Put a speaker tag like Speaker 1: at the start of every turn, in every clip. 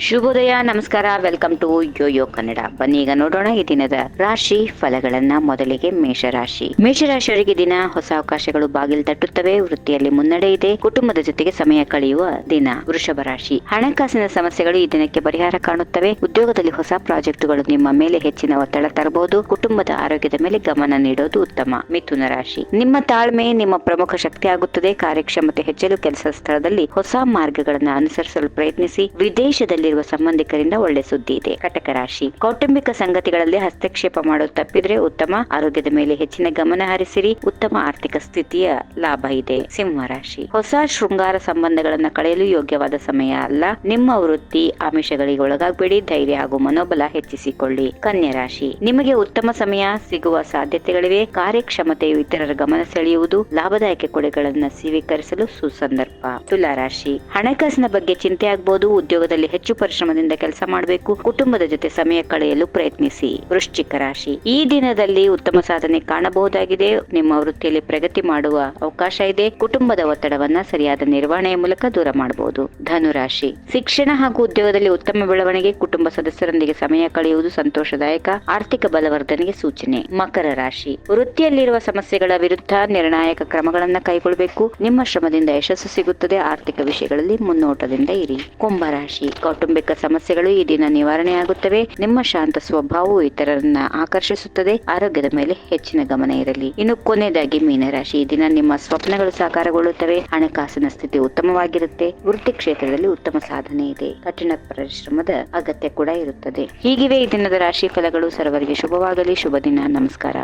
Speaker 1: ಶುಭೋದಯ, ನಮಸ್ಕಾರ. Welcome to YoYo Kannada. ಬನ್ನಿ ಈಗ ನೋಡೋಣ ಈ ದಿನದ ರಾಶಿ ಫಲಗಳನ್ನ. ಮೊದಲಿಗೆ ಮೇಷರಾಶಿ. ಮೇಷರಾಶಿಯವರಿಗೆ ದಿನ ಹೊಸ ಅವಕಾಶಗಳು ಬಾಗಿಲು ತಟ್ಟುತ್ತವೆ. ವೃತ್ತಿಯಲ್ಲಿ ಮುನ್ನಡೆ ಇದೆ. ಕುಟುಂಬದ ಜೊತೆಗೆ ಸಮಯ ಕಳೆಯುವ ದಿನ. ವೃಷಭ ರಾಶಿ. ಹಣಕಾಸಿನ ಸಮಸ್ಯೆಗಳು ಈ ದಿನಕ್ಕೆ ಪರಿಹಾರ ಕಾಣುತ್ತವೆ. ಉದ್ಯೋಗದಲ್ಲಿ ಹೊಸ ಪ್ರಾಜೆಕ್ಟುಗಳು ನಿಮ್ಮ ಮೇಲೆ ಹೆಚ್ಚಿನ ಒತ್ತಡ ತರಬಹುದು. ಕುಟುಂಬದ ಆರೋಗ್ಯದ ಮೇಲೆ ಗಮನ ನೀಡೋದು ಉತ್ತಮ. ಮಿಥುನ ರಾಶಿ. ನಿಮ್ಮ ತಾಳ್ಮೆ ನಿಮ್ಮ ಪ್ರಮುಖ ಶಕ್ತಿ ಆಗುತ್ತದೆ. ಕಾರ್ಯಕ್ಷಮತೆ ಹೆಚ್ಚಲು ಕೆಲಸ ಸ್ಥಳದಲ್ಲಿ ಹೊಸ ಮಾರ್ಗಗಳನ್ನು ಅನುಸರಿಸಲು ಪ್ರಯತ್ನಿಸಿ. ವಿದೇಶದಲ್ಲಿರುವ ಸಂಬಂಧಿಕರಿಂದ ಒಳ್ಳೆ ಸುದ್ದಿ ಇದೆ. ಕಟಕ ರಾಶಿ. ಕೌಟುಂಬಿಕ ಸಂಗತಿಗಳಲ್ಲಿ ಹಸ್ತಕ್ಷೇಪ ಮಾಡೋದು ತಪ್ಪಿದ್ರೆ ಉತ್ತಮ. ಆರೋಗ್ಯದ ಮೇಲೆ ಹೆಚ್ಚಿನ ಗಮನ ಹರಿಸಿರಿ. ಉತ್ತಮ ಆರ್ಥಿಕ ಸ್ಥಿತಿಯ ಲಾಭ ಇದೆ. ಸಿಂಹ ರಾಶಿ. ಹೊಸ ಶೃಂಗಾರ ಸಂಬಂಧಗಳನ್ನ ಕಳೆಯಲು ಯೋಗ್ಯವಾದ ಸಮಯ ಅಲ್ಲ. ನಿಮ್ಮ ವೃತ್ತಿ ಆಮಿಷಗಳಿಗೆ ಒಳಗಾಗಬೇಡಿ. ಧೈರ್ಯ ಹಾಗೂ ಮನೋಬಲ ಹೆಚ್ಚಿಸಿಕೊಳ್ಳಿ. ಕನ್ಯಾ ರಾಶಿ. ನಿಮಗೆ ಉತ್ತಮ ಸಮಯ ಸಿಗುವ ಸಾಧ್ಯತೆಗಳಿವೆ. ಕಾರ್ಯಕ್ಷಮತೆಯು ಇತರರ ಗಮನ ಸೆಳೆಯುವುದು. ಲಾಭದಾಯಕ ಕೊಡುಗೆಗಳನ್ನು ಸ್ವೀಕರಿಸಲು ಸುಸಂದರ್ಭ. ತುಲಾ ರಾಶಿ. ಹಣಕಾಸಿನ ಬಗ್ಗೆ ಚಿಂತೆ ಆಗಬಹುದು. ಉದ್ಯೋಗದಲ್ಲಿ ಹೆಚ್ಚು ಪರಿಶ್ರಮದಿಂದ ಕೆಲಸ ಮಾಡಬೇಕು. ಕುಟುಂಬದ ಜೊತೆ ಸಮಯ ಕಳೆಯಲು ಪ್ರಯತ್ನಿಸಿ. ವೃಶ್ಚಿಕ ರಾಶಿ. ಈ ದಿನದಲ್ಲಿ ಉತ್ತಮ ಸಾಧನೆ ಕಾಣಬಹುದಾಗಿದೆ. ನಿಮ್ಮ ವೃತ್ತಿಯಲ್ಲಿ ಪ್ರಗತಿ ಮಾಡುವ ಅವಕಾಶ ಇದೆ. ಕುಟುಂಬದ ಒತ್ತಡವನ್ನ ಸರಿಯಾದ ನಿರ್ವಹಣೆಯ ಮೂಲಕ ದೂರ ಮಾಡಬಹುದು. ಧನುರಾಶಿ. ಶಿಕ್ಷಣ ಹಾಗೂ ಉದ್ಯೋಗದಲ್ಲಿ ಉತ್ತಮ ಬೆಳವಣಿಗೆ. ಕುಟುಂಬ ಸದಸ್ಯರೊಂದಿಗೆ ಸಮಯ ಕಳೆಯುವುದು ಸಂತೋಷದಾಯಕ. ಆರ್ಥಿಕ ಬಲವರ್ಧನೆಗೆ ಸೂಚನೆ. ಮಕರ ರಾಶಿ. ವೃತ್ತಿಯಲ್ಲಿರುವ ಸಮಸ್ಯೆಗಳ ವಿರುದ್ಧ ನಿರ್ಣಾಯಕ ಕ್ರಮಗಳನ್ನು ಕೈಗೊಳ್ಳಬೇಕು. ನಿಮ್ಮ ಶ್ರಮದಿಂದ ಯಶಸ್ಸು ಸಿಗುತ್ತದೆ. ಆರ್ಥಿಕ ವಿಷಯಗಳಲ್ಲಿ ಮುನ್ನೋಟದಿಂದ ಇರಿ. ಕುಂಭರಾಶಿ. ಕೌಟುಂಬಿಕ ಸಮಸ್ಯೆಗಳು ಈ ದಿನ ನಿವಾರಣೆಯಾಗುತ್ತವೆ. ನಿಮ್ಮ ಶಾಂತ ಸ್ವಭಾವವು ಇತರರನ್ನ ಆಕರ್ಷಿಸುತ್ತದೆ. ಆರೋಗ್ಯದ ಮೇಲೆ ಹೆಚ್ಚಿನ ಗಮನ ಇರಲಿ. ಇನ್ನು ಕೊನೆಯದಾಗಿ ಮೀನರಾಶಿ. ಈ ದಿನ ನಿಮ್ಮ ಸ್ವಪ್ನಗಳು ಸಾಕಾರಗೊಳ್ಳುತ್ತವೆ. ಹಣಕಾಸಿನ ಸ್ಥಿತಿ ಉತ್ತಮವಾಗಿರುತ್ತೆ. ವೃತ್ತಿ ಕ್ಷೇತ್ರದಲ್ಲಿ ಉತ್ತಮ ಸಾಧನೆ ಇದೆ. ಕಠಿಣ ಪರಿಶ್ರಮದ ಅಗತ್ಯ ಕೂಡ ಇರುತ್ತದೆ. ಹೀಗಿವೆ ಈ ದಿನದ ರಾಶಿ ಫಲಗಳು. ಸರ್ವರಿಗೆ ಶುಭವಾಗಲಿ. ಶುಭ ದಿನ. ನಮಸ್ಕಾರ.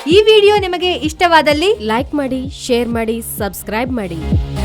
Speaker 2: ಈ ವಿಡಿಯೋ ನಿಮಗೆ ಇಷ್ಟವಾದಲ್ಲಿ ಲೈಕ್ ಮಾಡಿ, ಶೇರ್ ಮಾಡಿ, ಸಬ್ಸ್ಕ್ರೈಬ್ ಮಾಡಿ.